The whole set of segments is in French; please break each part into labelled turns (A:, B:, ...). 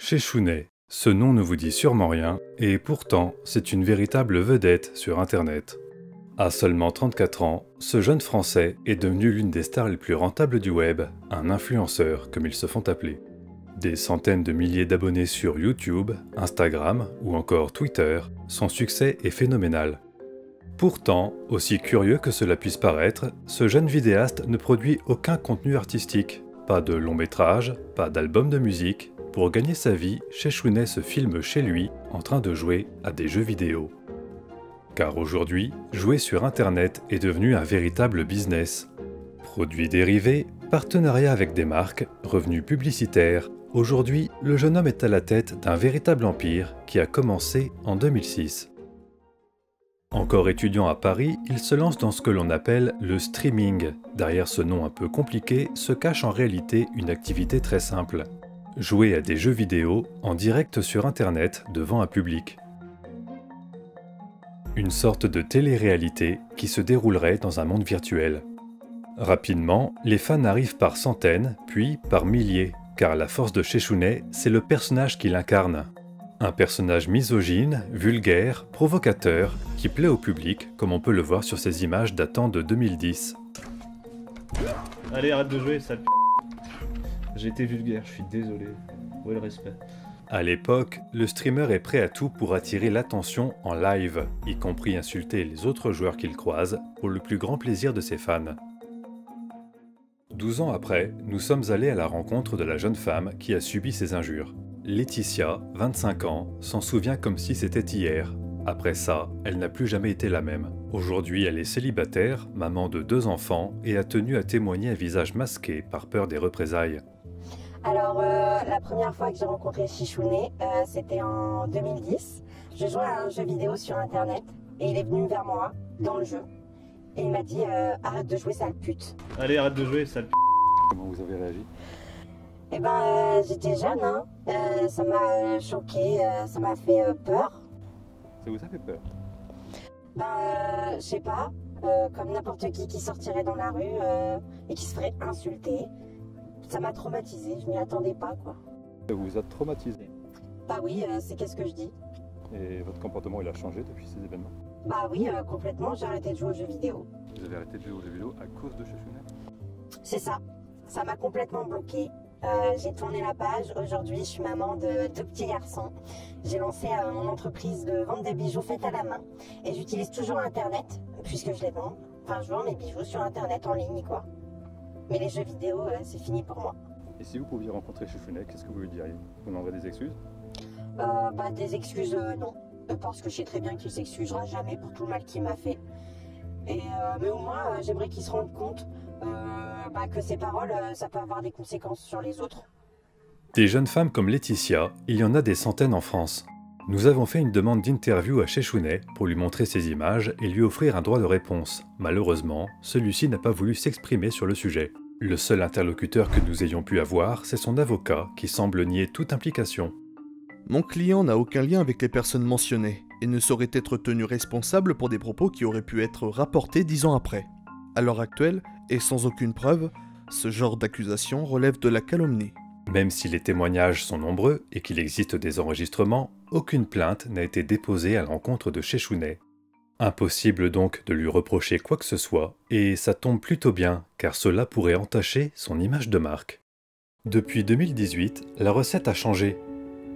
A: Chechounet, ce nom ne vous dit sûrement rien, et pourtant c'est une véritable vedette sur internet. À seulement 34 ans, ce jeune Français est devenu l'une des stars les plus rentables du web, un influenceur comme ils se font appeler. Des centaines de milliers d'abonnés sur YouTube, Instagram ou encore Twitter, son succès est phénoménal. Pourtant, aussi curieux que cela puisse paraître, ce jeune vidéaste ne produit aucun contenu artistique. Pas de long métrage, pas d'album de musique. Pour gagner sa vie, Chechounet se filme chez lui en train de jouer à des jeux vidéo. Car aujourd'hui, jouer sur internet est devenu un véritable business. Produits dérivés, partenariats avec des marques, revenus publicitaires, aujourd'hui, le jeune homme est à la tête d'un véritable empire qui a commencé en 2006. Encore étudiant à Paris, il se lance dans ce que l'on appelle le streaming. Derrière ce nom un peu compliqué se cache en réalité une activité très simple. Jouer à des jeux vidéo en direct sur internet devant un public. Une sorte de télé-réalité qui se déroulerait dans un monde virtuel. Rapidement, les fans arrivent par centaines, puis par milliers, car la force de Chechounet, c'est le personnage qu'il incarne. Un personnage misogyne, vulgaire, provocateur, qui plaît au public, comme on peut le voir sur ces images datant de 2010.
B: Allez, arrête de jouer, sale p***. J'ai été vulgaire, je suis désolé. Où est le respect?
A: À l'époque, le streamer est prêt à tout pour attirer l'attention en live, y compris insulter les autres joueurs qu'il croise, pour le plus grand plaisir de ses fans. 12 ans après, nous sommes allés à la rencontre de la jeune femme qui a subi ces injures. Laetitia, 25 ans, s'en souvient comme si c'était hier. Après ça, elle n'a plus jamais été la même. Aujourd'hui, elle est célibataire, maman de 2 enfants et a tenu à témoigner à visage masqué par peur des représailles.
C: Alors, la première fois que j'ai rencontré Chechounet, c'était en 2010. Je jouais à un jeu vidéo sur internet et il est venu vers moi, dans le jeu. Et il m'a dit arrête de jouer, sale pute.
B: Allez, arrête de jouer, sale p***.
A: Comment vous avez réagi?
C: Eh ben, j'étais jeune, hein. Ça m'a choqué, ça m'a fait peur.
A: Ça vous a fait peur?
C: Ben, je sais pas, comme n'importe qui sortirait dans la rue et qui se ferait insulter. Ça m'a traumatisée, je m'y attendais pas, quoi.
A: Vous vous êtes traumatisé?
C: Bah oui, c'est qu'est-ce que je dis.
A: Et votre comportement il a changé depuis ces événements?
C: Bah oui, complètement, j'ai arrêté de jouer aux jeux vidéo.
A: Vous avez arrêté de jouer aux jeux vidéo à cause de Chechounet?
C: C'est ça, ça m'a complètement bloqué. J'ai tourné la page, aujourd'hui je suis maman de 2 petits garçons. J'ai lancé mon entreprise de vente de bijoux faits à la main. Et j'utilise toujours internet, puisque je les vends. Enfin, je vends mes bijoux sur internet en ligne, quoi. Mais les jeux vidéo, c'est fini pour moi.
A: Et si vous pouviez rencontrer Chechounet, qu'est-ce que vous lui diriez? Vous demanderez des excuses?
C: Bah des excuses, non. Parce que je sais très bien qu'il s'excusera jamais pour tout le mal qu'il m'a fait. Et, mais au moins, j'aimerais qu'il se rende compte que ses paroles, ça peut avoir des conséquences sur les autres.
A: Des jeunes femmes comme Laetitia, il y en a des centaines en France. Nous avons fait une demande d'interview à Chechounet pour lui montrer ces images et lui offrir un droit de réponse. Malheureusement, celui-ci n'a pas voulu s'exprimer sur le sujet. Le seul interlocuteur que nous ayons pu avoir, c'est son avocat qui semble nier toute implication.
D: Mon client n'a aucun lien avec les personnes mentionnées et ne saurait être tenu responsable pour des propos qui auraient pu être rapportés 10 ans après. À l'heure actuelle, et sans aucune preuve, ce genre d'accusation relève de la calomnie.
A: Même si les témoignages sont nombreux et qu'il existe des enregistrements, aucune plainte n'a été déposée à l'encontre de Chechounet. Impossible donc de lui reprocher quoi que ce soit, et ça tombe plutôt bien, car cela pourrait entacher son image de marque. Depuis 2018, la recette a changé.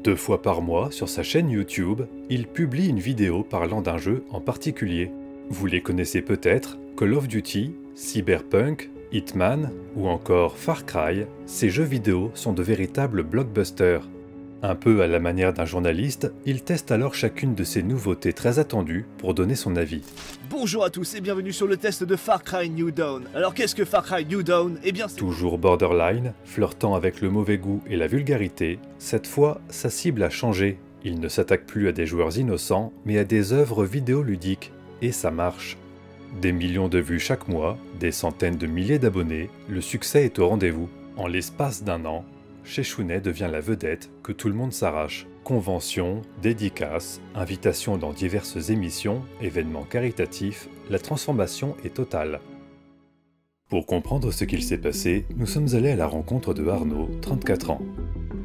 A: 2 fois par mois, sur sa chaîne YouTube, il publie une vidéo parlant d'un jeu en particulier. Vous les connaissez peut-être, Call of Duty, Cyberpunk, Hitman ou encore Far Cry, ces jeux vidéo sont de véritables blockbusters. Un peu à la manière d'un journaliste, il teste alors chacune de ces nouveautés très attendues pour donner son avis.
E: Bonjour à tous et bienvenue sur le test de Far Cry New Dawn. Alors qu'est-ce que Far Cry New Dawn? Eh bien c'est...
A: Toujours borderline, flirtant avec le mauvais goût et la vulgarité, cette fois sa cible a changé. Il ne s'attaque plus à des joueurs innocents, mais à des œuvres vidéoludiques. Et ça marche. Des millions de vues chaque mois, des centaines de milliers d'abonnés, le succès est au rendez-vous. En l'espace d'1 an, Chechounet devient la vedette que tout le monde s'arrache. Conventions, dédicaces, invitations dans diverses émissions, événements caritatifs, la transformation est totale. Pour comprendre ce qu'il s'est passé, nous sommes allés à la rencontre de Arnaud, 34 ans.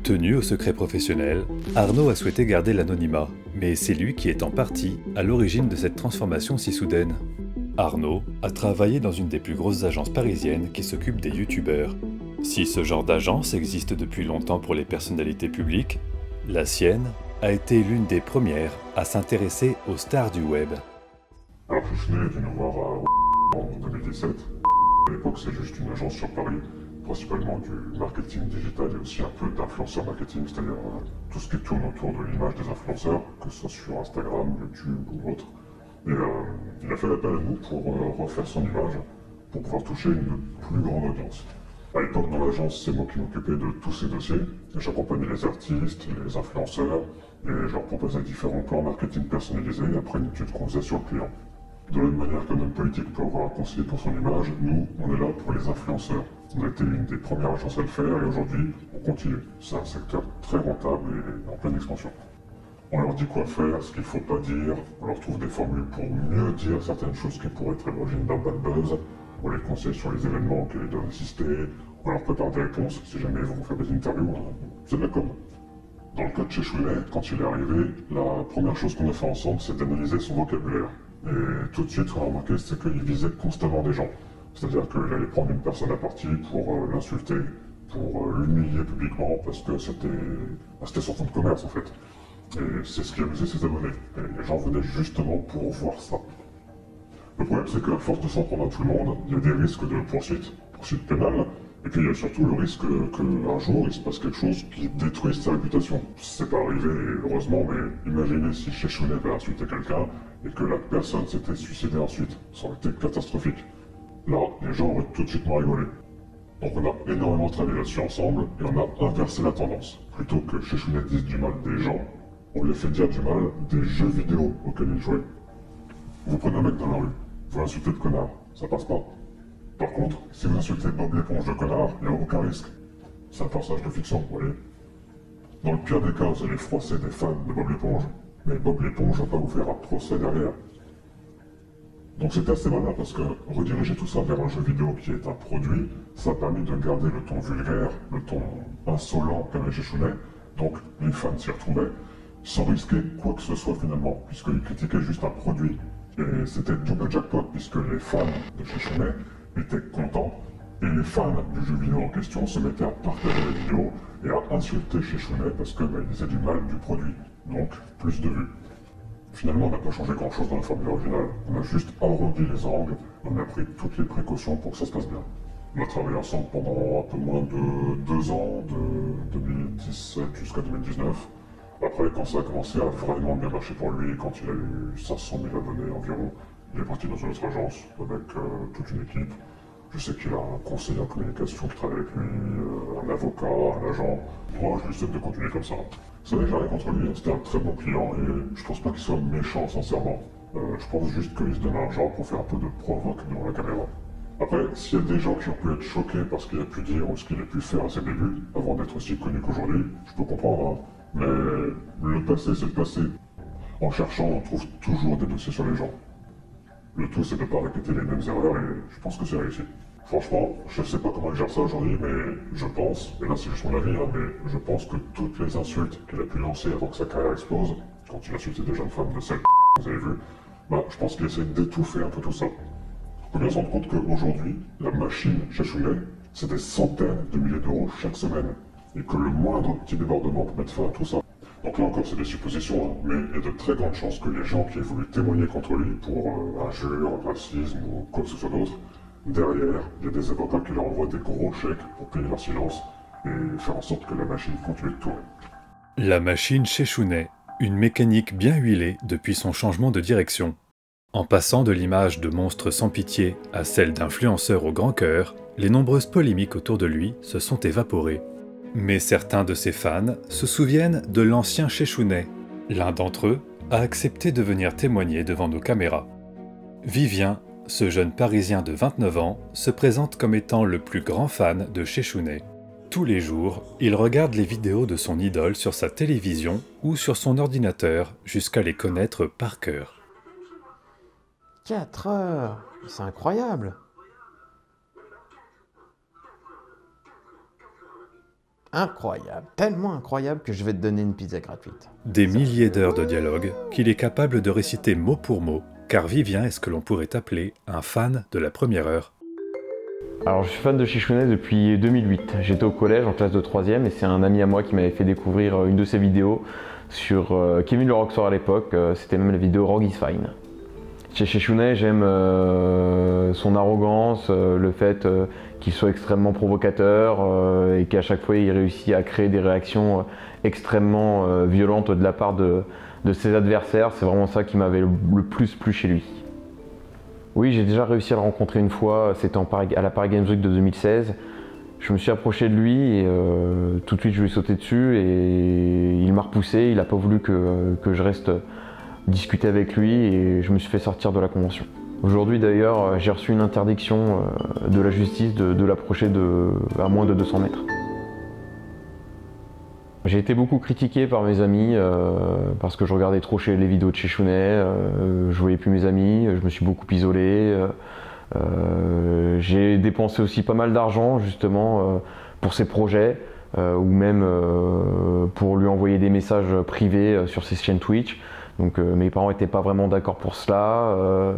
A: Tenu au secret professionnel, Arnaud a souhaité garder l'anonymat, mais c'est lui qui est en partie à l'origine de cette transformation si soudaine. Arnaud a travaillé dans une des plus grosses agences parisiennes qui s'occupe des youtubeurs. Si ce genre d'agence existe depuis longtemps pour les personnalités publiques, la sienne a été l'une des premières à s'intéresser aux stars du web.
F: Alors Chechounet est venu nous voir en 2017. À l'époque, c'est juste une agence sur Paris, principalement du marketing digital et aussi un peu d'influenceur marketing, c'est-à-dire tout ce qui tourne autour de l'image des influenceurs, que ce soit sur Instagram, YouTube ou autre. Et il a fait appel à nous pour refaire son image, pour pouvoir toucher une plus grande audience. À l'époque, dans l'agence, c'est moi qui m'occupais de tous ces dossiers. J'accompagnais les artistes, les influenceurs, et je leur proposais différents plans marketing personnalisés après une étude qu'on faisait sur le client. De la même manière qu'un homme politique peut avoir un conseiller pour son image, nous, on est là pour les influenceurs. On a été une des premières agences à le faire et aujourd'hui, on continue. C'est un secteur très rentable et en pleine expansion. On leur dit quoi faire, ce qu'il ne faut pas dire, on leur trouve des formules pour mieux dire certaines choses qui pourraient être à l'origine d'un bad buzz, on les conseille sur les événements auxquels ils doivent assister, on leur prépare des réponses si jamais ils vont faire des interviews, c'est de la com. Dans le cas de Chechounet, quand il est arrivé, la première chose qu'on a fait ensemble, c'est d'analyser son vocabulaire. Et tout de suite, ce qu'on a remarqué, c'est qu'il visait constamment des gens. C'est-à-dire qu'il allait prendre une personne à partie pour l'insulter, pour l'humilier publiquement, parce que c'était son fonds de commerce en fait. Et c'est ce qui amusait ses abonnés. Et les gens venaient justement pour voir ça. Le problème, c'est qu'à force de s'en prendre à tout le monde, il y a des risques de poursuite pénale, et puis il y a surtout le risque qu'un jour il se passe quelque chose qui détruise sa réputation. C'est pas arrivé, heureusement, mais imaginez si Chechounet avait insulté quelqu'un et que la personne s'était suicidée ensuite. Ça aurait été catastrophique. Là, les gens auraient tout de suite rigolé. Donc on a énormément travaillé là-dessus ensemble et on a inversé la tendance. Plutôt que Chechounet dise du mal des gens, on lui fait dire du mal des jeux vidéo auxquels il jouait. Vous prenez un mec dans la rue, vous l'insultez de connard, ça passe pas. Par contre, si vous insultez Bob l'éponge de connard, il n'y a aucun risque. C'est un personnage de fiction, vous voyez. Dans le pire des cas, vous allez froisser des fans de Bob l'éponge, mais Bob l'éponge va pas vous faire un procès derrière. Donc c'était assez malin parce que rediriger tout ça vers un jeu vidéo qui est un produit, ça a permis de garder le ton vulgaire, le ton insolent qu'avait Chechounet, donc les fans s'y retrouvaient, sans risquer quoi que ce soit finalement, puisqu'ils critiquaient juste un produit. Et c'était double jackpot, puisque les fans de Chechounet étaient contents, et les fans du jeu vidéo en question se mettaient à partager les vidéos et à insulter Chechounet parce qu'ils disaient du mal du produit, donc plus de vues. Finalement, on n'a pas changé grand-chose dans la formule originale, on a juste arrondi les angles, on a pris toutes les précautions pour que ça se passe bien. On a travaillé ensemble pendant un peu moins de 2 ans, de 2017 jusqu'à 2019. Après, quand ça a commencé à vraiment bien marcher pour lui, quand il a eu 500 000 abonnés environ, il est parti dans une autre agence avec toute une équipe. Je sais qu'il a un conseiller en communication qui travaille avec lui, un avocat, un agent. Moi, je lui souhaite de continuer comme ça. C'est vrai que j'ai rien contre lui, c'était un très bon client et je pense pas qu'il soit méchant, sincèrement. Je pense juste qu'il se donne un genre pour faire un peu de provoque devant la caméra. Après, s'il y a des gens qui ont pu être choqués par ce qu'il a pu dire ou ce qu'il a pu faire à ses débuts, avant d'être aussi connu qu'aujourd'hui, je peux comprendre, hein. Mais le passé, c'est le passé. En cherchant, on trouve toujours des dossiers sur les gens. Le tout, c'est de ne pas répéter les mêmes erreurs et je pense que c'est réussi. Franchement, je sais pas comment il gère ça aujourd'hui, mais je pense, et là c'est juste mon avis, hein, mais je pense que toutes les insultes qu'il a pu lancer avant que sa carrière explose, quand il insultait des jeunes femmes de celle que vous avez vu, je pense qu'il essaie d'étouffer un peu tout ça. On peut bien se rendre compte qu'aujourd'hui, la machine Chechounet, c'est des centaines de milliers d'euros chaque semaine, et que le moindre petit débordement peut mettre fin à tout ça. Donc là encore, c'est des suppositions, hein, mais il y a de très grandes chances que les gens qui aient voulu témoigner contre lui pour injure, racisme ou quoi que ce soit d'autre, derrière, il y a des avocats qui leur envoient des gros chèques pour payer leur silence et faire en sorte que la machine continue de tourner.
A: La machine Chechounet, une mécanique bien huilée depuis son changement de direction. En passant de l'image de monstre sans pitié à celle d'influenceur au grand cœur, les nombreuses polémiques autour de lui se sont évaporées. Mais certains de ses fans se souviennent de l'ancien Chechounet. L'un d'entre eux a accepté de venir témoigner devant nos caméras. Vivien, ce jeune Parisien de 29 ans, se présente comme étant le plus grand fan de Chechounet. Tous les jours, il regarde les vidéos de son idole sur sa télévision ou sur son ordinateur jusqu'à les connaître par cœur.
G: 4 heures, c'est incroyable. incroyable, tellement incroyable que je vais te donner une pizza gratuite.
A: Des milliers d'heures de dialogue qu'il est capable de réciter mot pour mot, car Vivien est ce que l'on pourrait appeler un fan de la première heure.
H: Alors je suis fan de Chichounet depuis 2008. J'étais au collège en classe de 3e et c'est un ami à moi qui m'avait fait découvrir une de ses vidéos sur Kevin le Rockstar à l'époque. C'était même la vidéo Rogue is Fine. Chez Chichounet, j'aime son arrogance, le fait qu'il soit extrêmement provocateur et qu'à chaque fois il réussit à créer des réactions extrêmement violentes de la part de ses adversaires. C'est vraiment ça qui m'avait le plus plu chez lui. Oui, j'ai déjà réussi à le rencontrer une fois, c'était à la Paris Games Week de 2016. Je me suis approché de lui et tout de suite je lui ai sauté dessus et il m'a repoussé, il n'a pas voulu que je reste discuter avec lui et je me suis fait sortir de la convention. Aujourd'hui d'ailleurs, j'ai reçu une interdiction de la justice de l'approcher à moins de 200 mètres. J'ai été beaucoup critiqué par mes amis parce que je regardais trop les vidéos de Chichounet, je voyais plus mes amis, je me suis beaucoup isolé. J'ai dépensé aussi pas mal d'argent justement pour ses projets ou même pour lui envoyer des messages privés sur ses chaînes Twitch. Donc mes parents n'étaient pas vraiment d'accord pour cela.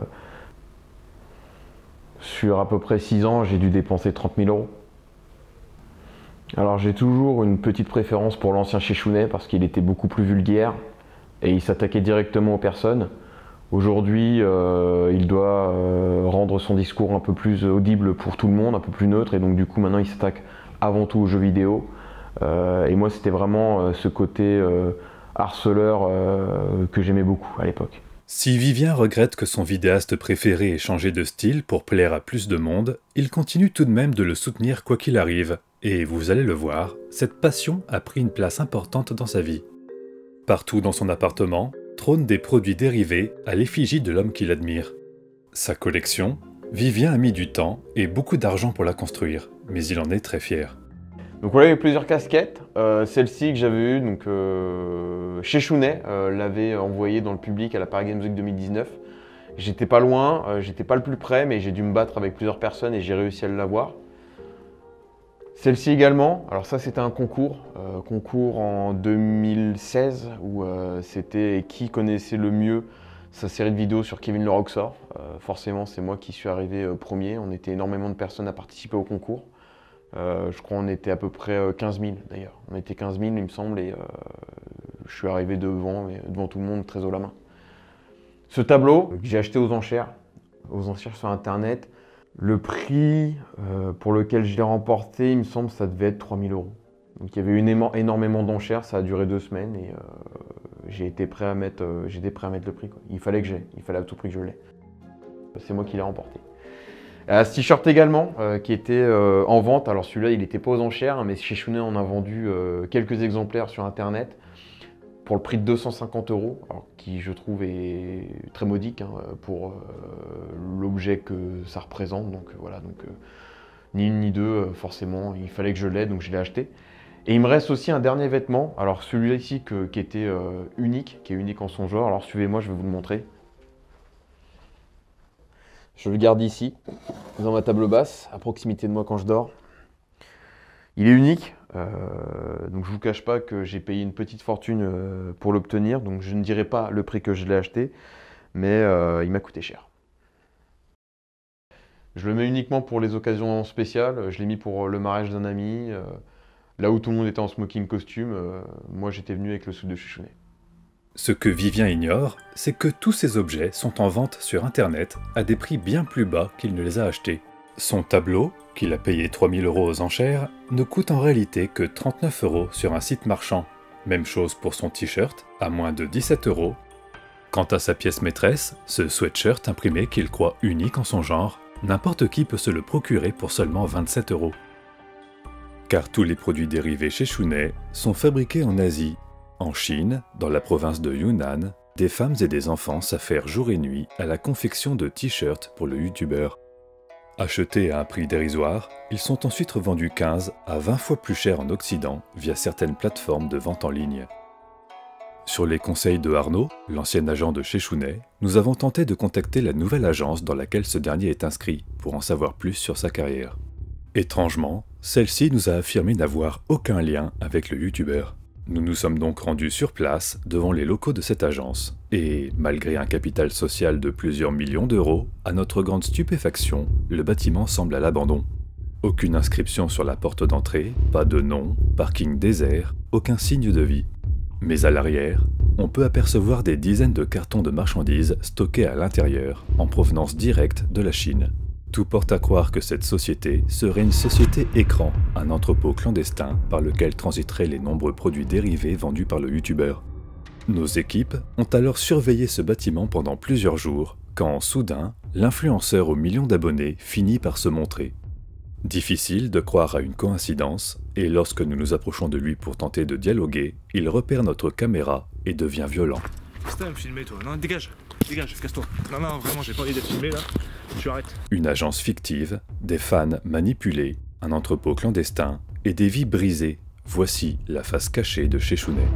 H: Sur à peu près 6 ans, j'ai dû dépenser 30 000 €. Alors j'ai toujours une petite préférence pour l'ancien Chichounet parce qu'il était beaucoup plus vulgaire et il s'attaquait directement aux personnes. Aujourd'hui, il doit rendre son discours un peu plus audible pour tout le monde, un peu plus neutre, et donc du coup maintenant il s'attaque avant tout aux jeux vidéo. Et moi c'était vraiment ce côté harceleur que j'aimais beaucoup à l'époque.
A: Si Vivien regrette que son vidéaste préféré ait changé de style pour plaire à plus de monde, il continue tout de même de le soutenir quoi qu'il arrive. Et vous allez le voir, cette passion a pris une place importante dans sa vie. Partout dans son appartement, trônent des produits dérivés à l'effigie de l'homme qu'il admire. Sa collection, Vivien a mis du temps et beaucoup d'argent pour la construire, mais il en est très fier.
H: Donc voilà, il y a plusieurs casquettes. Celle-ci que j'avais eue, donc Chichounet l'avait envoyée dans le public à la Paris Games Week 2019. J'étais pas loin, j'étais pas le plus près, mais j'ai dû me battre avec plusieurs personnes et j'ai réussi à l'avoir. Celle-ci également, alors ça c'était un concours en 2016 où c'était qui connaissait le mieux sa série de vidéos sur Kevin le Rockstar. Forcément c'est moi qui suis arrivé premier, on était énormément de personnes à participer au concours. Je crois qu'on était à peu près 15 000 d'ailleurs, on était 15 000 il me semble et je suis arrivé devant tout le monde très haut la main. Ce tableau que j'ai acheté aux enchères sur internet. Le prix pour lequel je l'ai remporté, il me semble, ça devait être 3 000 €. Donc il y avait eu énormément d'enchères, ça a duré 2 semaines et j'étais prêt à mettre le prix, quoi. Il fallait à tout prix que je l'ai. C'est moi qui l'ai remporté. Ce t-shirt également, qui était en vente, alors celui-là il n'était pas aux enchères, mais Chichounet en a vendu quelques exemplaires sur internet pour le prix de 250 €, alors qui je trouve est très modique pour l'objet que ça représente. Donc voilà, ni une ni deux, forcément, il fallait que je l'aie, donc je l'ai acheté. Et il me reste aussi un dernier vêtement, alors celui-là ici qui était unique, qui est unique en son genre. Alors suivez-moi, je vais vous le montrer. Je le garde ici, dans ma table basse, à proximité de moi quand je dors. Il est unique, donc je ne vous cache pas que j'ai payé une petite fortune pour l'obtenir, donc je ne dirai pas le prix que je l'ai acheté, mais il m'a coûté cher. Je le mets uniquement pour les occasions spéciales, je l'ai mis pour le mariage d'un ami, là où tout le monde était en smoking costume, moi j'étais venu avec le suit de Chichounet.
A: Ce que Vivien ignore, c'est que tous ces objets sont en vente sur internet à des prix bien plus bas qu'il ne les a achetés. Son tableau, qu'il a payé 3 000 € aux enchères, ne coûte en réalité que 39 € sur un site marchand. Même chose pour son t-shirt, à moins de 17 €. Quant à sa pièce maîtresse, ce sweatshirt imprimé qu'il croit unique en son genre, n'importe qui peut se le procurer pour seulement 27 €. Car tous les produits dérivés chez Chichounet sont fabriqués en Asie. En Chine, dans la province de Yunnan, des femmes et des enfants s'affairent jour et nuit à la confection de t-shirts pour le youtubeur. Achetés à un prix dérisoire, ils sont ensuite revendus 15 à 20 fois plus cher en Occident via certaines plateformes de vente en ligne. Sur les conseils de Arnaud, l'ancien agent de Chichounet, nous avons tenté de contacter la nouvelle agence dans laquelle ce dernier est inscrit pour en savoir plus sur sa carrière. Étrangement, Celle-ci nous a affirmé n'avoir aucun lien avec le youtubeur. Nous nous sommes donc rendus sur place devant les locaux de cette agence. Et malgré un capital social de plusieurs millions d'euros, à notre grande stupéfaction, le bâtiment semble à l'abandon. Aucune inscription sur la porte d'entrée, pas de nom, parking désert, aucun signe de vie. Mais à l'arrière, on peut apercevoir des dizaines de cartons de marchandises stockés à l'intérieur, en provenance directe de la Chine. Tout porte à croire que cette société serait une société écran, un entrepôt clandestin par lequel transiteraient les nombreux produits dérivés vendus par le youtubeur. Nos équipes ont alors surveillé ce bâtiment pendant plusieurs jours, quand soudain, l'influenceur aux millions d'abonnés finit par se montrer. Difficile de croire à une coïncidence, et lorsque nous nous approchons de lui pour tenter de dialoguer, il repère notre caméra et devient violent.
I: Qu'est-ce que t'as à me filmer toi? Non, dégage, casse-toi. Non, vraiment, j'ai pas envie d'être filmé là. Tu arrêtes.
A: Une agence fictive, des fans manipulés, un entrepôt clandestin et des vies brisées. Voici la face cachée de Chechounet.